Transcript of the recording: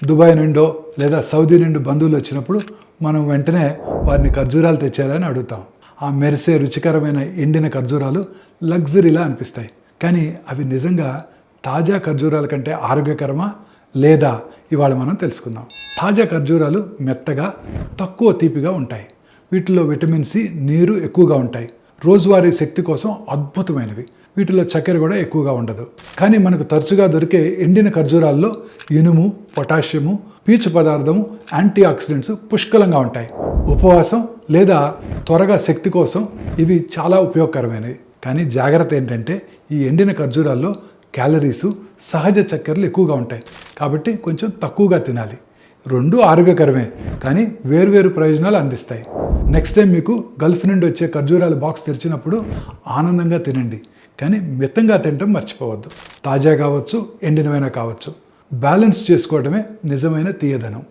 Dubai నుండో లేదా Saudi నుండి బంధువులు వచ్చినప్పుడు మనం వెంటనే వారిని ఖర్జూరాలు తెచ్చారని అడుగుతాం. ఆ మెరిసే రుచికరమైన ఎండిన ఖర్జూరాలు లగ్జరీలా అనిపిస్తాయి. కానీ అవి నిజంగా తాజా ఖర్జూరాల కంటే ఆరోగ్యకరమా లేదా ఇవాళ మనం తెలుసుకుందాం. తాజా ఖర్జూరాలు మెత్తగా తక్కువ తీపిగా ఉంటాయి. వీటిలో విటమిన్ సి, నీరు ఎక్కువగా ఉంటాయి. రోజువారీ శక్తి కోసం అద్భుతమైనవి. వీటిలో చక్కెర కూడా ఎక్కువగా ఉండదు. కానీ మనకు తరచుగా దొరికే ఎండిన ఖర్జూరాల్లో ఇనుము, పొటాషియము, పీచు పదార్థము, యాంటీ ఆక్సిడెంట్స్ పుష్కలంగా ఉంటాయి. ఉపవాసం లేదా త్వరగా శక్తి కోసం ఇవి చాలా ఉపయోగకరమైనవి. కానీ జాగ్రత్త ఏంటంటే ఈ ఎండిన ఖర్జూరాల్లో క్యాలరీసు, సహజ చక్కెరలు ఎక్కువగా ఉంటాయి. కాబట్టి కొంచెం తక్కువగా తినాలి. రెండు ఆరోగ్యకరమే, కానీ వేరువేరు ప్రయోజనాలు అందిస్తాయి. నెక్స్ట్ టైం మీకు గల్ఫ్ నుండి వచ్చే ఖర్జూరాల బాక్స్ తెరిచినప్పుడు ఆనందంగా తినండి. కానీ మితంగా తినటం మర్చిపోవద్దు. తాజా కావచ్చు, ఎండినవైనా కావచ్చు. బ్యాలెన్స్ చేసుకోవడమే నిజమైన తీయదనం.